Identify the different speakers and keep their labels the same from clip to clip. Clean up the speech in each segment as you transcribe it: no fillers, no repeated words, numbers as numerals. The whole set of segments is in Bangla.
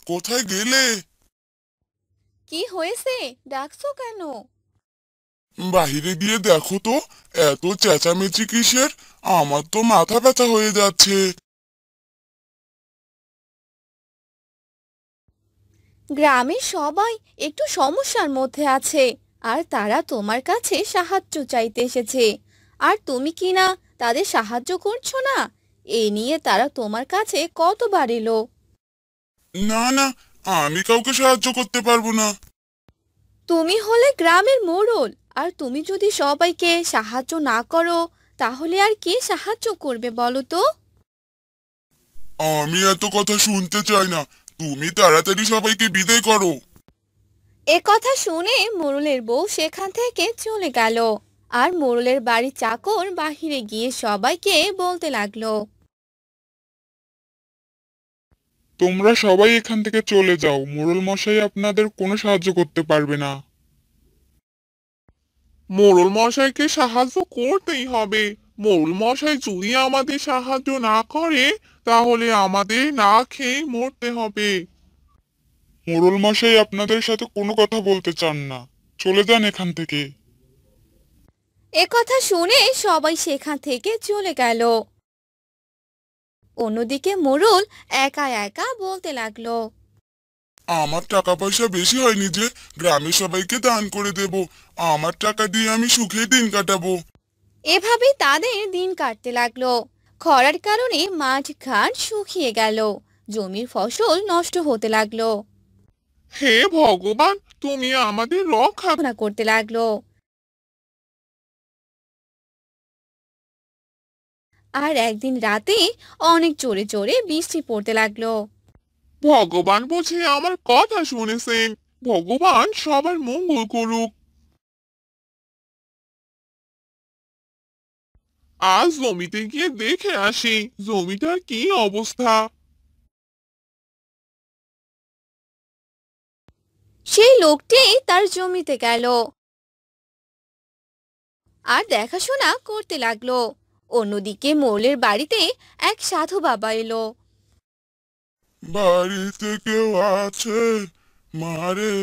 Speaker 1: কোথায় গেলে?
Speaker 2: কি হয়েছে? ডাকছো কেন?
Speaker 1: বাহিরে গিয়ে দেখো তো, এত চেঁচামেচি কিসের? আমার তো মাথা ব্যথা হয়ে যাচ্ছে।
Speaker 2: গ্রামের সবাই একটু সমস্যার মধ্যে আছে, আর তারা তোমার কাছে সাহায্য চাইতে এসেছে। আর তুমি কি না তাদের সাহায্য করছো না? এই নিয়ে তারা তোমার কাছে কতবার এলো।
Speaker 1: না না, আমি কাউকে সাহায্য করতে পারবো না।
Speaker 2: তুমি হলে গ্রামের মোড়ল, আর তুমি যদি সবাইকে সাহায্য না করো, তাহলে আর কে সাহায্য করবে বলো তো?
Speaker 1: আমি এত কথা শুনতে চাই না। তুমি তাড়াতাড়ি সবাইকে বিদায় করো।
Speaker 2: এ কথা শুনে মোড়লের বউ সেখান থেকে চলে গেল। আর মোড়লের বাড়ির চাকর বাহিরে গিয়ে সবাইকে বলতে লাগলো।
Speaker 3: তোমরা সবাই এখান থেকে চলে যাও, মোড়ল মশাই আপনাদের কোনো সাহায্য করতে পারবে না। মোড়ল মশাইকে সাহায্য করতেই হবে। মোড়ল মশাই যদি আমাদের সাহায্য না করে, তাহলে আমাদের না খেয়ে মরতে হবে। মোড়ল মশাই আপনাদের সাথে কোনো কথা বলতে চান না, চলে যান এখান থেকে।
Speaker 2: এ কথা শুনে সবাই সেখান থেকে চলে গেল। অন্যদিকে মোড়ল একা একা বলতে লাগলো।
Speaker 1: আমার টাকা পয়সা বেশি হয়নি যে গ্রামের সবাইকে দান করে দেব। আমার টাকা দিয়ে আমি সুখে দিন কাটাবো।
Speaker 2: এভাবে তাদের দিন কাটতে লাগলো। খরার কারণে মাঠ ঘাট শুকিয়ে গেল, জমির ফসল নষ্ট হতে লাগলো।
Speaker 3: হে ভগবান, তুমি আমাদের রক্ষা।
Speaker 2: প্রার্থনা করতে লাগলো। আর একদিন রাতে অনেক জোরে জোরে বৃষ্টি পড়তে লাগলো।
Speaker 3: ভগবান বুঝি আমার কথা শুনেছেন। ভগবান সবার মঙ্গল করুক। আজ জমিতে গিয়ে দেখে আসি জমিটার কি অবস্থা।
Speaker 2: সেই লোকটি তার জমিতে গেল আর দেখাশোনা করতে লাগলো। অন্যদিকে মোড়লের বাড়িতে এক সাধু বাবা এলো।
Speaker 1: বাড়িতে কেউ আছে? মারে,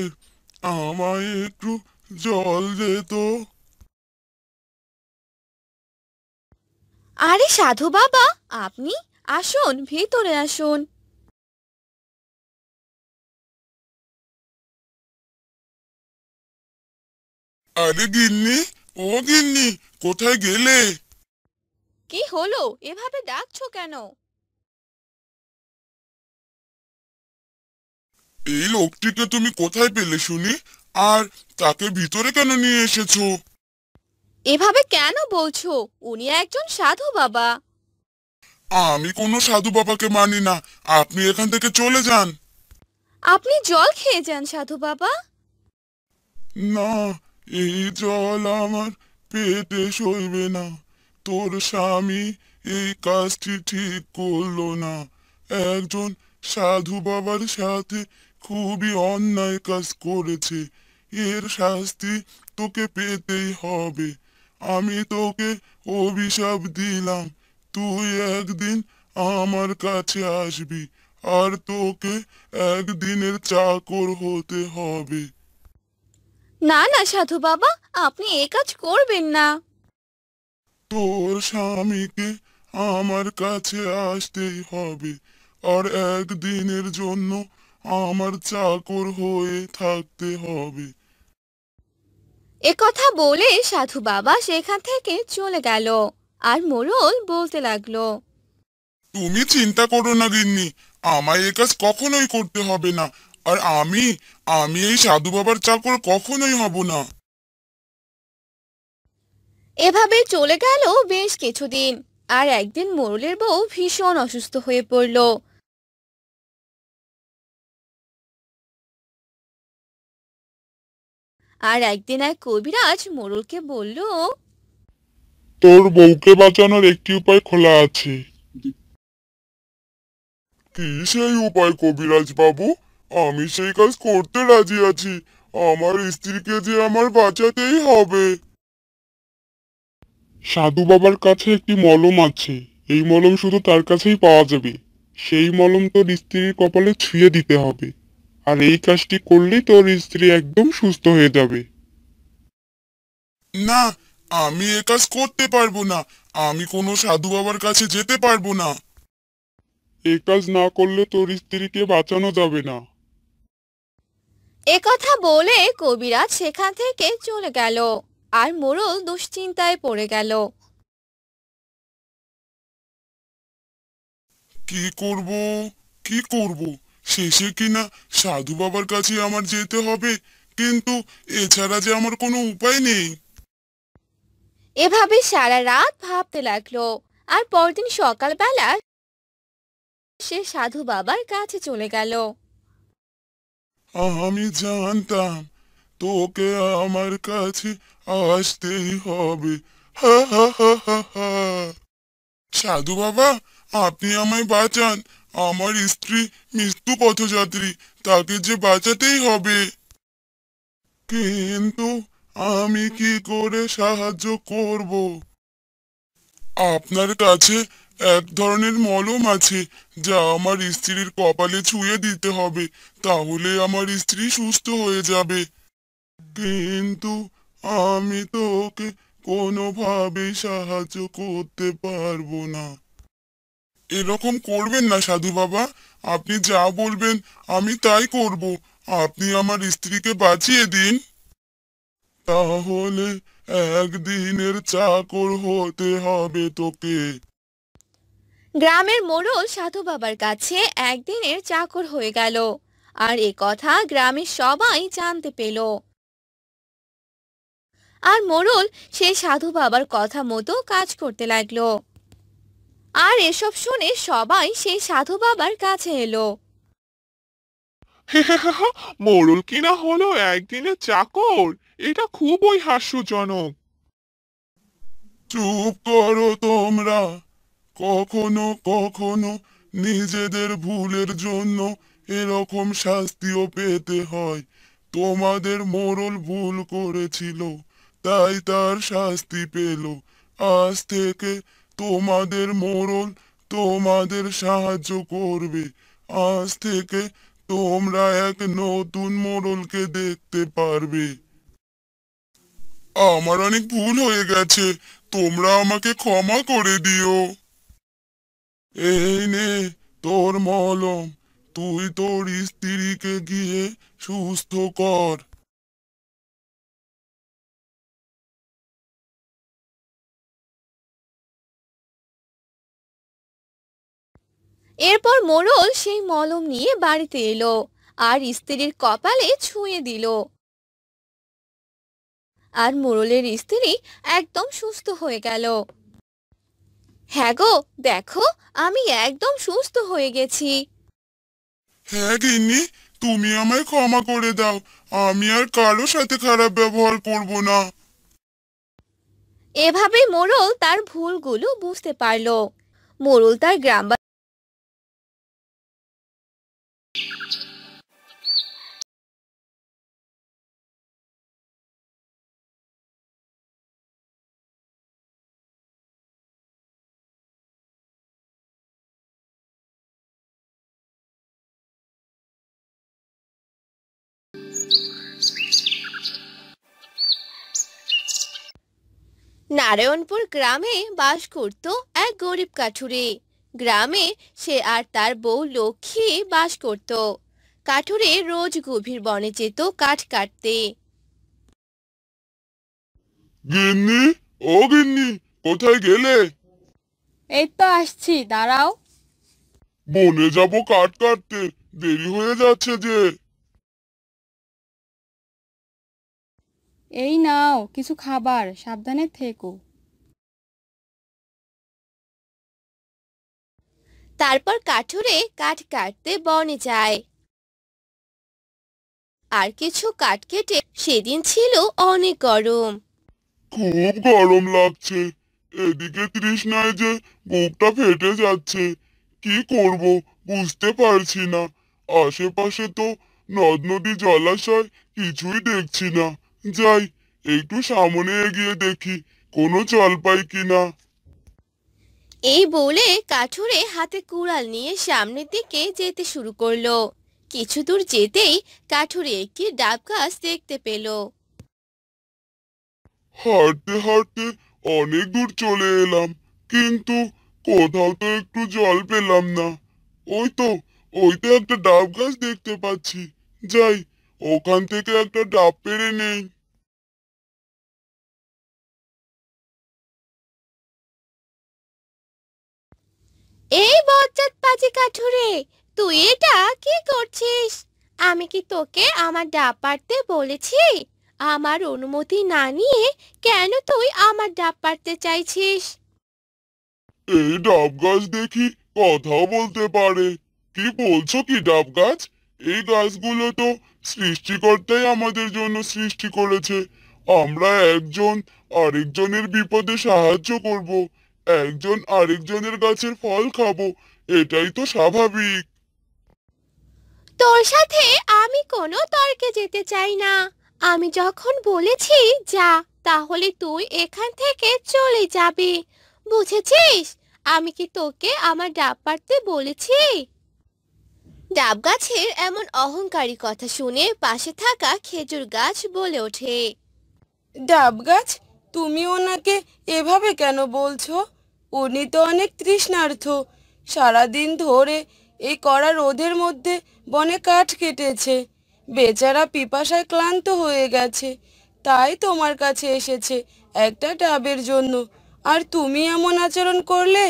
Speaker 1: আমায় একটু জল দে তো।
Speaker 2: আরে সাধু বাবা, আপনি আসুন, ভিতরে আসুন।
Speaker 1: আরে গিন্নি, ও গিন্নি, কোথায় গেলে?
Speaker 2: কি হলো? এভাবে ডাকছো কেন?
Speaker 1: এই লোকটিকে তুমি কোথায় পেলে শুনি? আর তাকে ভিতরে কেন নিয়ে এসেছো?
Speaker 2: এভাবে কেন বলছো? উনি একজন সাধু বাবা।
Speaker 1: আমি কোনো সাধু বাবাকে মানি না। আপনি এখান থেকে চলে যান।
Speaker 2: আপনি জল খেয়ে যান সাধু বাবা।
Speaker 1: না, এই জল আমার পেটে সইবে না। তোর স্বামী এই কাজটি ঠিক করলো না। একজন সাধু বাবার সাথে খুবই অন্যায় কাজ করেছে। এর শাস্তি তোকে পেতেই হবে। আমি তোকে অভিশাপ দিলাম, তুই একদিন আমার কাছে আসবি, আর তোকে একদিনের চাকর হতে হবে।
Speaker 2: না না সাধু বাবা, আপনি এ কাজ করবেন না।
Speaker 1: তোর স্বামীকে আমার কাছে আসতেই হবে, আর একদিনের জন্য আমার চাকর হয়ে থাকতে হবে।
Speaker 2: এ কথা বলে সাধু বাবা সেখান থেকে চলে গেল। আর মোড়ল বলতে লাগলো।
Speaker 1: তুমি চিন্তা করো না গিন্নি, আমায় এ কাজ কখনোই করতে হবে না। আর আমি আমি এই সাধু বাবার চাকর কখনোই হব না।
Speaker 2: এভাবে চলে গেল বেশ কিছুদিন। আর একদিন মোড়লের বউ ভীষণ অসুস্থ হয়ে পড়ল। আর একদিন এক কবিরাজ মোড়লকে বলল।
Speaker 3: তোর বউকে বাঁচানোর একটি উপায় খোলা আছে।
Speaker 1: কি সেই উপায় কবিরাজ বাবু? আমি সেই কাজ করতে রাজি আছি। আমার স্ত্রীকে যে আমার বাঁচাতেই হবে।
Speaker 3: সাধু বাবার কাছে একটি মলম আছে, এই মলম শুধু তার কাছেই পাওয়া যাবে। সেই মলম তোর স্ত্রীর কপালে ছুঁয়ে দিতে হবে। আর এই কাজটি করলেই তোর স্ত্রী একদম সুস্থ হয়ে যাবে।
Speaker 1: না, আমি এ কাজ করতে পারবো না। আমি কোনো সাধু বাবার কাছে যেতে পারবো না।
Speaker 3: এই কাজ না করলে তোর স্ত্রীকে বাঁচানো যাবে না।
Speaker 2: একথা বলে কবিরাজ সেখান থেকে চলে গেল। আর মোড়ল দুশ্চিন্তায় পড়ে গেল।
Speaker 1: কি করব, কি করব? শেষে কিনা সাধু বাবার কাছে আমার যেতে হবে, কিন্তু এছাড়া যে আমার কোনো উপায় নেই।
Speaker 2: এভাবে সারা রাত ভাবতে লাগলো। আর পরদিন সকালবেলা সে সাধু বাবার কাছে চলে গেল।
Speaker 1: আমি জানতাম তোকে আমার কাছে আসতেই হবে। হা হা হা হা হা। সাধু বাবা, আপনি আমায় বাঁচান। আমার স্ত্রী মৃত্যু পথযাত্রী, তাকে যে বাঁচাতেই হবে। কিন্তু আমি কি করে সাহায্য করব? আপনার কাছে এক ধরনের মলম আছে, যা আমার স্ত্রীর কপালে ছুঁয়ে দিতে হবে, তাহলে আমার স্ত্রী সুস্থ হয়ে যাবে। কিন্তু আমি তো ওকে কোনোভাবেই সাহায্য করতে পারবো না। এরকম করবেন না সাধু বাবা, আপনি যা বলবেন আমি তাই করব। আপনি আমার স্ত্রীকে বাঁচিয়ে দিন। তাহলে একদিনের চাকর হতে হবে তোকে।
Speaker 2: গ্রামের মোড়ল সাধু বাবার কাছে একদিনের চাকর হয়ে গেল। আর এ কথা গ্রামের সবাই জানতে পেল। আর মোড়ল সেই সাধু বাবার কথা মতো কাজ করতে লাগলো। আর এসব শুনে সবাই সেই সাধু বাবার কাছে এলো।
Speaker 3: মোড়ল কিনা হলো একদিনের চাকর, এটা খুবই হাস্যজনক।
Speaker 1: চুপ করো তোমরা। কখনো কখনো নিজেদের ভুলের জন্য এরকম শাস্তিও পেতে হয়। তোমাদের মোড়ল ভুল করেছিল, তাই তার শাস্তি পেল। আজ থেকে তোমাদের মোড়ল তোমাদের সাহায্য করবে। আজ থেকে তোমরা এক নতুন মোড়লকে দেখতে পারবে। আমার অনেক ভুল হয়ে গেছে, তোমরা আমাকে ক্ষমা করে দিও। এই নে তোর মলম, তুই তোর স্ত্রীকে গিয়ে সুস্থ কর।
Speaker 2: এরপর মোড়ল সেই মলম নিয়ে বাড়িতে এলো। আর স্ত্রীর কপালে ছুঁয়ে দিল। আর মোড়লের স্ত্রী একদম সুস্থ হয়ে গেল। হ্যাঁ গো, দেখো, আমি একদম সুস্থ হয়ে গেছি।
Speaker 1: হ্যাঁ গিন্নি, তুমি আমায় ক্ষমা করে দাও। আমি আর কারো সাথে খারাপ ব্যবহার করব না।
Speaker 2: এভাবে মোড়ল তার ভুলগুলো বুঝতে পারলো। মোড়ল তার গ্রাম নারায়ণপুর গ্রামে বাস করত এক গরিব কাঠুরে। গ্রামে সে আর তার বউ লক্ষ্মী বাস করত। কাঠুরে রোজ গভীর বনে যেত কাঠ কাটতে।
Speaker 1: গিন্নি, ও গিন্নি, কোথায় গেলে?
Speaker 2: এই তো আসছি, দাঁড়াও।
Speaker 1: বনে যাব কাঠ কাটতে, দেরি হয়ে যাচ্ছে যে।
Speaker 4: এই নাও কিছু খাবার, সাবধানে থেকো।
Speaker 2: তারপর কাঠুরে কাঠ কাটতে বনে যায়। আর কিছু কাঠ কেটে সেদিন ছিল অনেক গরম।
Speaker 1: খুব গরম লাগছে, এদিকে তৃষ্ণায় যে বুকটা ফেটে যাচ্ছে। কি করব বুঝতে পারছি না। আশেপাশে তো নদ নদী জলাশয় কিছুই দেখছি না। যাই, একটু সামনে এগিয়ে দেখি কোনো জল পাই কিনা।
Speaker 2: এই বলে কাঠুরে হাতে কুড়াল নিয়ে সামনের দিকে যেতে শুরু করলো। কিছু দূর যেতেই কাঠুরে একটি ডাব গাছ দেখতে পেল।
Speaker 1: হাঁটতে হাঁটতে অনেক দূর চলে এলাম, কিন্তু কোথাও তো একটু জল পেলাম না। ওই তো, ওই তো একটা ডাব গাছ দেখতে পাচ্ছি। যাই, ওখান থেকে একটা ডাব পেড়ে নেই।
Speaker 2: এই বজ্জাত পাজি কাঠুরে, তুই এটা কি করছিস? আমি কি তোকে আমার ডাব পাড়তে বলেছি? আমার অনুমতি না নিয়ে কেন তুই আমার ডাব পাড়তে চাইছিস?
Speaker 1: এই ডাব গাছ দেখি কথাও বলতে পারে। কি বলছো কি ডাব গাছ? এই গাছগুলো তো সৃষ্টিকর্তাই আমাদের জন্য সৃষ্টি করেছে। আমরা একজন আরেকজনের বিপদে সাহায্য করব, একজন আরেকজনের গাছের ফল খাবো। এটাই তো স্বাভাবিক।
Speaker 2: তোর সাথে আমি কোনো তর্কে যেতে চাই না। আমি যখন বলেছি যা, তাহলে তুই এখান থেকে চলে যাবি। বুঝেছিস? আমি কি তোকে আমার ডাব পাড়তে বলেছি? ডাব গাছের এমন অহংকারী কথা শুনে পাশে থাকা খেজুর গাছ বলে ওঠে।
Speaker 5: ডাব গাছ, তুমি ওনাকে এভাবে কেন বলছো? উনি তো অনেক তৃষ্ণার্ত। সারাদিন ধরে এই কড়া রোদের মধ্যে বনে কাঠ কেটেছে। বেচারা পিপাসায় ক্লান্ত হয়ে গেছে, তাই তোমার কাছে এসেছে একটা ডাবের জন্য। আর তুমি এমন আচরণ করলে?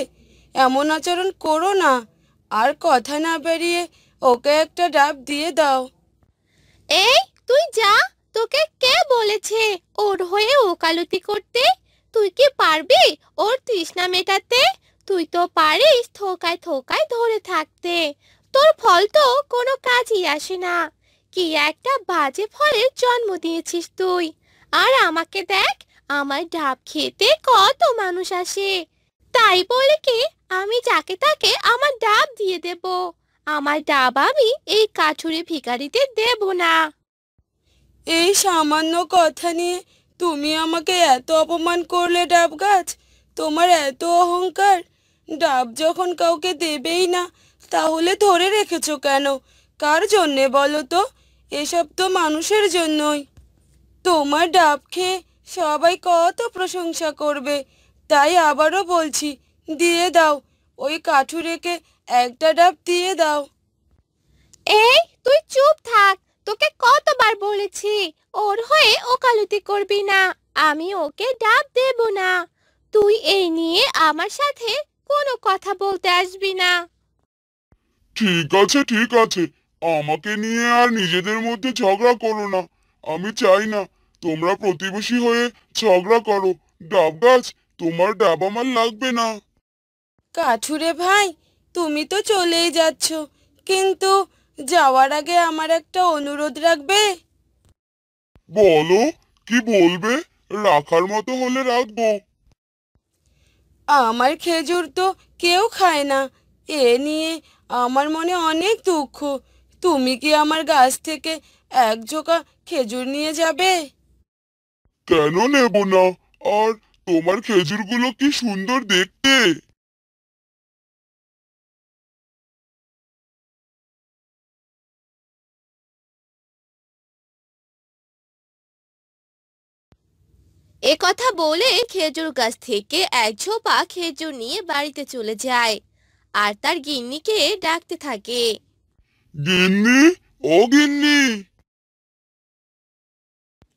Speaker 5: এমন আচরণ করো না। আর কথা না বেরিয়ে ওকে একটা ডাব দিয়ে দাও।
Speaker 2: এই, তুই যা। তোকে কে বলেছে ওর হয়ে ওকালতি করতে? তুই কি পারবি ওর তৃষ্ণা মেটাতে? তুই তো পারিস থোকায় থোকায় ধরে থাকতে। তোর ফল তো কোনো কাজই আসে না। কি একটা বাজে ফলের জন্ম দিয়েছিস তুই। আর আমাকে দেখ, আমার ডাব খেতে কত মানুষ আসে। তাই বলে কি আমি যাকে তাকে আমার ডাব দিয়ে দেব? আমার ডাব আমি এই কাঠুরে ভিখারিতে দেব না।
Speaker 5: এই সামান্য কথা নিয়ে তুমি আমাকে এত অপমান করলে ডাব গাছ? তোমার এত অহংকার! ডাব যখন কাউকে দেবেই না, তাহলে ধরে রেখেছো কেন? কার জন্যে বলো তো? এসব তো মানুষের জন্যই। তোমার ডাব খেয়ে সবাই কত প্রশংসা করবে। তাই আবারও বলছি, দিয়ে দাও। ওই কাঠুরেকে একটা ডাব দিয়ে দাও।
Speaker 2: এই, তুই চুপ থাক। তোকে কতবার বলেছি ওর হয়ে ওকালতি করবি না। আমি ওকে ডাব দেব না। তুই এই নিয়ে আমার সাথে কোনো কথা বলতে আসবি না।
Speaker 1: ঠিক আছে, ঠিক আছে, আমাকে নিয়ে আর নিজেদের মধ্যে ঝগড়া করো না। আমি চাই না তোমরা প্রতিবেশী হয়ে ঝগড়া করো। ডাব গাছ, তোমার ডাব আমার লাগবে না।
Speaker 5: কাঠুরে ভাই, তুমি তো চলেই যাচ্ছ, কিন্তু যাওয়ার আগে আমার একটা অনুরোধ রাখবে?
Speaker 1: বলো, কি বলবে? রাখার মতো হলে রাখবো।
Speaker 5: আমার খেজুর তো কেউ খায় না, এ নিয়ে আমার মনে অনেক দুঃখ। তুমি কি আমার গাছ থেকে এক ঝোঁকা খেজুর নিয়ে যাবে?
Speaker 1: কেন নেব না? আর তোমার খেজুরগুলো কি সুন্দর দেখতে!
Speaker 2: এ কথা বলে খেজুর গাছ থেকে এক ঝোপা খেজুর নিয়ে বাড়িতে চলে যায় আর তার গিন্নিকে ডাকতে থাকে।
Speaker 1: গিন্নি, ও গিন্নি!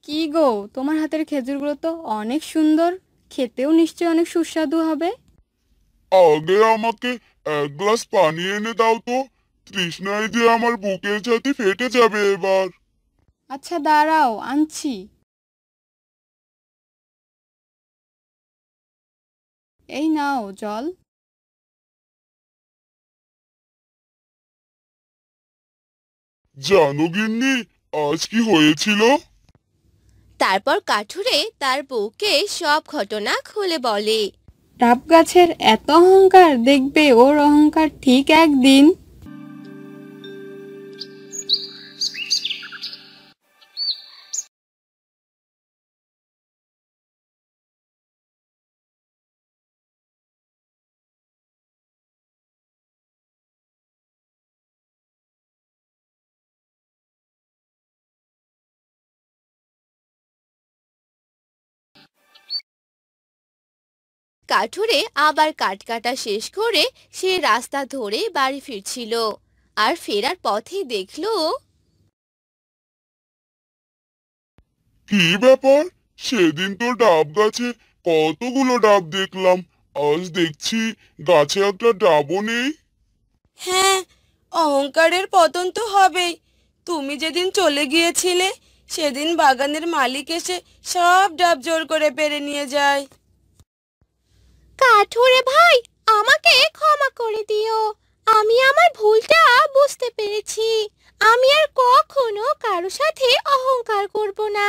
Speaker 4: কি গো, তোমার হাতের খেজুরগুলো তো অনেক সুন্দর, খেতেও নিশ্চয়ই অনেক সুস্বাদু হবে।
Speaker 1: আগে আমাকে এক গ্লাস পানি এনে দাও তো। তৃষ্ণায় যে আমার বুকের ছাতি ফেটে যাবে এবার।
Speaker 4: আচ্ছা দাঁড়াও, আনছি। এই নাও জল।
Speaker 1: জানো গিন্নি, আজ কি হয়েছিল?
Speaker 2: তারপর কাঠুরে তার বউকে সব ঘটনা খুলে বলে।
Speaker 4: ডাব গাছের এত অহংকার, দেখবে ওর অহংকার ঠিক একদিন
Speaker 2: কাঠুরে আবার কাঠ কাটা শেষ করে সে রাস্তা ধরে বাড়ি ফিরছিল। আর ফেরার পথে দেখলো
Speaker 1: কি ব্যাপার, সেদিন তো ডাব গাছে কতগুলো ডাব দেখলাম, আজ দেখছি গাছে একটা ডাবও নেই।
Speaker 5: হ্যাঁ, অহংকারের পতন তো হবেই। তুমি যেদিন চলে গিয়েছিলে সেদিন বাগানের মালিক এসে সব ডাব জোর করে পেরে নিয়ে যায়।
Speaker 2: কাঠুরে ভাই, আমাকে ক্ষমা করে দিও। আমি আমার ভুলটা বুঝতে পেরেছি। আমি আর কখনো কারো সাথে অহংকার করব না।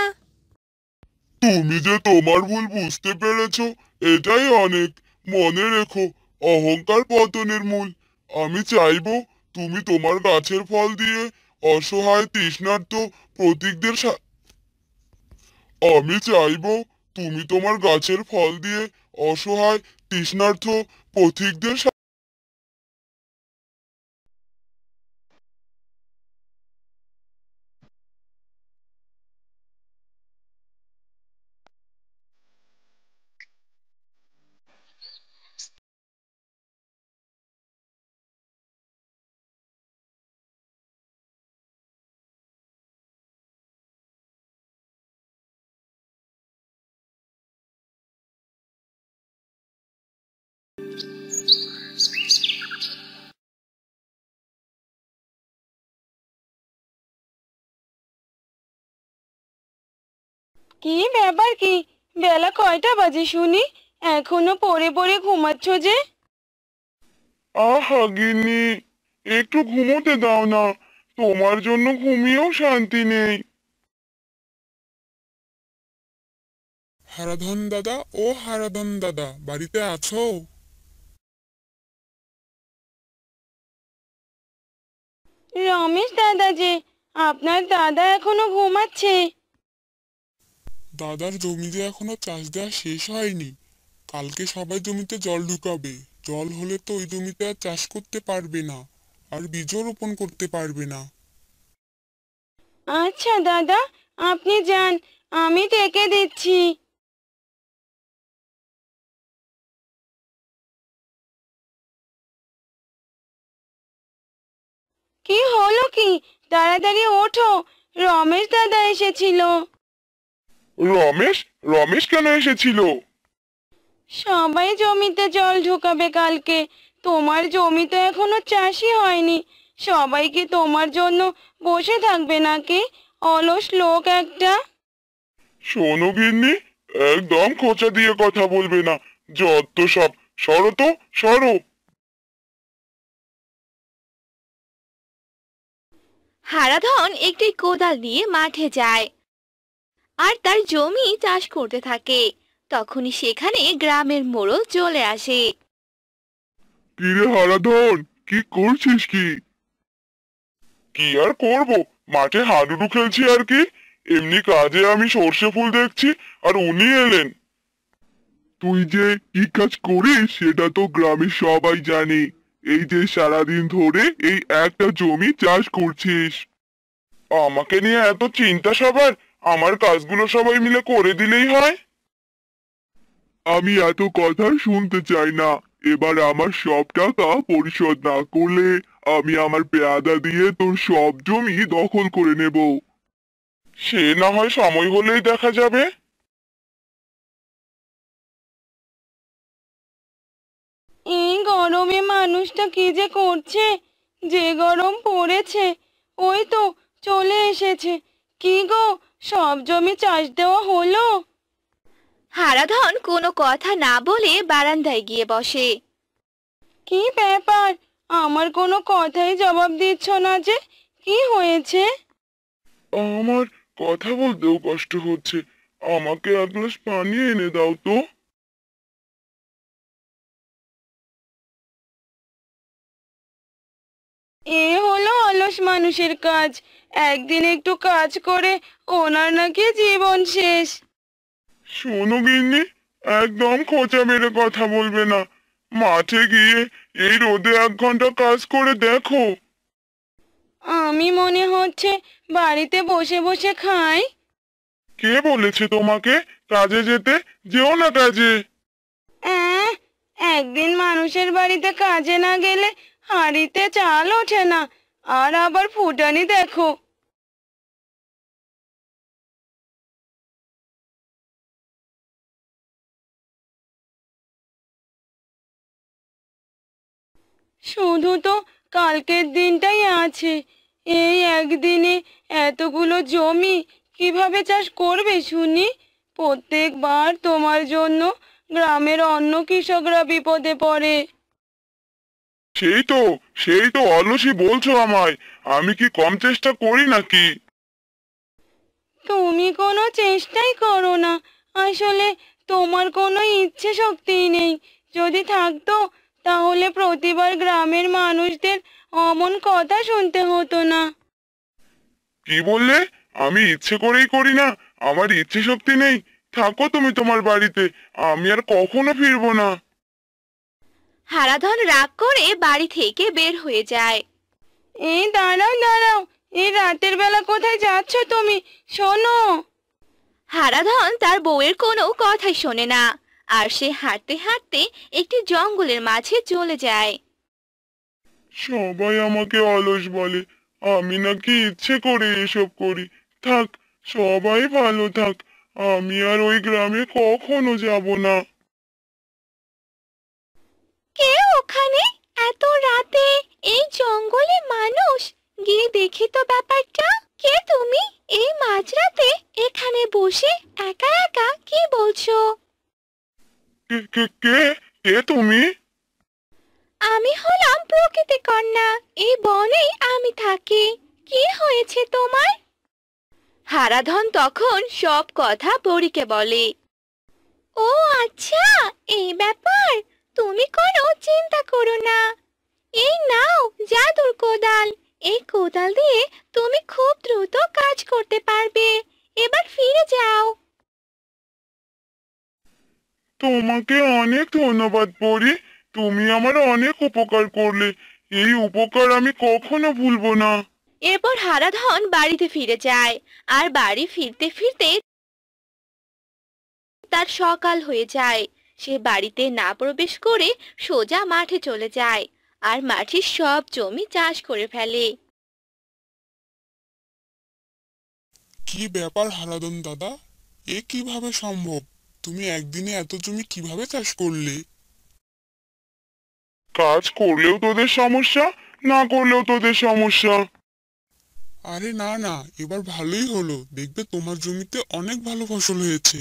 Speaker 1: তুমি যে তোমার ভুল বুঝতে পেরেছো, এটাই অনেক। মনে রেখো, অহংকার পতনের মূল। আমি চাইবো তুমি তোমার গাছের ফল দিয়ে অসহায় তৃষ্ণার্ত প্রতীকদের আমি চাইবো তুমি তোমার গাছের ফল দিয়ে অসহায় তৃষ্ণার্ত পথিকদের
Speaker 5: কি ব্যাপার, কি বেলা কয়টা বাজে শুনি? এখনো পড়ে পড়ে ঘুমাচ্ছ যে?
Speaker 1: আহা গিন্নি, একটু ঘুমোতে দাও না, তোমার জন্য ঘুমিয়েও শান্তি নেই।
Speaker 3: হারাধন দাদা, ও হারাধন দাদা, বাড়িতে আছো?
Speaker 5: রমেশ দাদা যে, আপনার দাদা এখনো ঘুমাচ্ছে?
Speaker 3: দাদার জমিতে এখনো চাষ দেওয়া শেষ হয়নি। কালকে সবাই জমিতে জল ঢুকাবে। জল হলে তো ওই জমিতে আর চাষ করতে পারবে না, আর বীজও রোপণ করতে পারবে না।
Speaker 5: আচ্ছা দাদা, আপনি যান, আমি ডেকে দিচ্ছি। কি হলো কি? তাড়াতাড়ি ওঠো, রমেশ দাদা এসেছিল।
Speaker 1: রমেশ? রমেশ কেন এসেছিল?
Speaker 5: সবাই জমিতে জল ঢুকাবে কালকে। তোমার জমি তো এখনো চাষই হয়নি। সবাই কি তোমার জন্য বসে থাকবে নাকি? অলস লোক একটা।
Speaker 1: শোনো গিন্নি, একদম খোঁচা দিয়ে কথা বলবে না। যত সব, সরো তো, সরো।
Speaker 2: হারাধন একটি কোদাল নিয়ে মাঠে যায় আর তার জমি চাষ করতে থাকে। তখনই সেখানে গ্রামের মোড়ল চলে আসে।
Speaker 1: কিরে হারাধন, কি করছিস কি? কি আর করব, মাঠে হাডুডু খেলছি আর কি। এমনি কাজে আমি সর্ষে ফুল দেখছি, আর উনি এলেন। তুই যে কি কাজ করিস সেটা তো গ্রামের সবাই জানে। এই যে সারাদিন ধরে এই একটা জমি চাষ করছিস। আমাকে নিয়ে এত চিন্তা সবার, আমার কাজগুলো সবাই মিলে করে দিলেই হয়। আমি এত কথা শুনতে চাই না। এবার আমার সব টাকা পরিশোধ না করলে আমি আমার পেয়াদা দিয়ে তোর সব জমি দখল করে নেব। সে না হয় সময় হলেই দেখা যাবে।
Speaker 5: এই গরমে মানুষটা কি যে করছে! যে গরম পড়েছে! ওই তো চলে এসেছে। কি গো, সব জমি চাষ দেওয়া হলো?
Speaker 2: হারাধন কোনো কথা না বলে বারান্দায় গিয়ে বসে।
Speaker 5: কি ব্যাপার, আমার কোনো কথাই জবাব দিচ্ছ না যে? কি হয়েছে?
Speaker 1: আমার কথা বলতেও কষ্ট হচ্ছে। আমাকে এক গ্লাস পানি এনে দাও তো।
Speaker 5: এ হলো অলস মানুষের কাজ। একদিন একটু কাজ করে ওনার নাকি জীবন শেষ।
Speaker 1: শোনো গিন্নি, একদম খোঁচা মেরে কথা বলবে না। মাঠে গিয়ে এই রোদে 1 ঘন্টা কাজ করে দেখো।
Speaker 5: আমি মনে হচ্ছে বাড়িতে বসে বসে খাই।
Speaker 1: কে বলেছে তোমাকে কাজে যেতে? যেও না কাজে।
Speaker 5: একদিন মানুষের বাড়িতে কাজে না গেলে হাঁড়িতে চাল ওঠে না। আর আবার ফুটানি দেখো। শুধু তো কালকের দিনটাই আছে। এই একদিনে এতগুলো জমি কিভাবে চাষ করবে শুনি? প্রত্যেকবার তোমার জন্য গ্রামের অন্য কৃষকরা বিপদে পড়ে।
Speaker 1: সেই তো সেই তো অলসী বলছো আমায়। আমি কি কম চেষ্টা করি নাকি?
Speaker 5: তুমি কোনো চেষ্টাই করো না। আসলে তোমার কোনো ইচ্ছে শক্তিই নেই। যদি থাকতো তাহলে প্রতিবার গ্রামের মানুষদের অমন কথা শুনতে হতো না।
Speaker 1: কি বললে? আমি ইচ্ছে করেই করি না? আমার ইচ্ছে শক্তি নেই? থাকো তুমি তোমার বাড়িতে, আমি আর কখনো ফিরবো না।
Speaker 2: হারাধন রাগ করে বাড়ি থেকে বের হয়ে যায়।
Speaker 5: এই দাঁড়াও দাঁড়াও, এই রাতের বেলা কোথায় যাচ্ছ তুমি? শোনো।
Speaker 2: হারাধন তার বউয়ের কোনো কথাই শোনে না, আর সে হাঁটতে হাঁটতে একটি জঙ্গলের মাঝে চলে যায়।
Speaker 1: সবাই আমাকে অলস বলে, আমি নাকি ইচ্ছে করে এসব করি। থাক, সবাই ভালো থাক, আমি আর ওই গ্রামে কখনো যাব না।
Speaker 2: কে ওখানে এত রাতে এই জঙ্গলে? মানুষ, গিয়ে দেখি তো ব্যাপারটা। কে তুমি এই মাঝরাতে এখানে বসে একা একা কি বলছো?
Speaker 1: কে কে কে কে তুমি?
Speaker 2: আমি হলাম প্রকৃতি কন্যা, এই বনেই আমি থাকি। কি হয়েছে তোমার? হারাধন তখন সব কথা পরীকে বলে। ও আচ্ছা, এই ব্যাপার। তুমি কোনো চিন্তা করো না। এই নাও জাদুর কোদাল। এই কোদাল দিয়ে তুমি খুব দ্রুত কাজ করতে পারবে। এবার ফিরে যাও।
Speaker 1: তোমাকে অনেক ধন্যবাদ পরি, তুমি আমার অনেক উপকার করলে। এই উপকার আমি কখনো ভুলবো না।
Speaker 2: এরপর হারাধন বাড়িতে ফিরে যায়, আর বাড়ি ফিরতে ফিরতে তার সকাল হয়ে যায়। সে বাড়িতে না প্রবেশ করে সোজা মাঠে চলে যায়, আর মাঠের সব জমি চাষ করে ফেলে।
Speaker 3: কি ব্যাপার হারাধন দাদা, এ কিভাবে সম্ভব? তুমি একদিনে এত জমি কিভাবে চাষ করলে?
Speaker 1: কাজ করলেও তোদের সমস্যা, না করলেও তোদের সমস্যা।
Speaker 3: আরে না না, এবার ভালোই হলো, দেখবে তোমার জমিতে অনেক ভালো ফসল হয়েছে।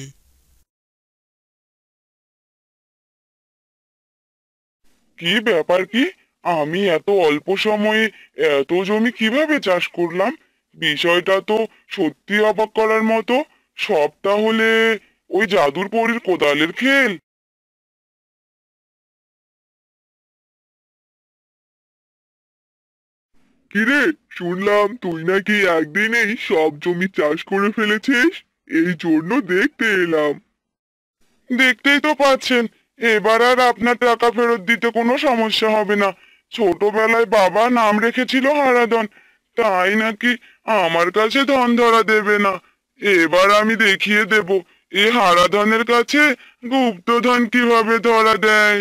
Speaker 1: কি ব্যাপার কি? আমি এত অল্প সময়ে এত জমি কিভাবে চাষ করলাম? বিষয়টা তো সত্যি অবাক করার মতো। সব তাহলে ওই জাদুর পরীর কোদালের খেল। কিরে, শুনলাম তুই নাকি একদিনেই সব জমি চাষ করে ফেলেছিস। এই জন্য দেখতে এলাম। দেখতেই তো পাচ্ছেন, এবার আর আপনার টাকা ফেরত দিতে কোনো সমস্যা হবে না। ছোটবেলায় বাবা নাম রেখেছিল হারাধন, তাই নাকি আমার কাছে ধন ধরা দেবে না। এবার আমি দেখিয়ে দেব এই হারাধনের কাছে গুপ্তধন কিভাবে ধরা দেয়।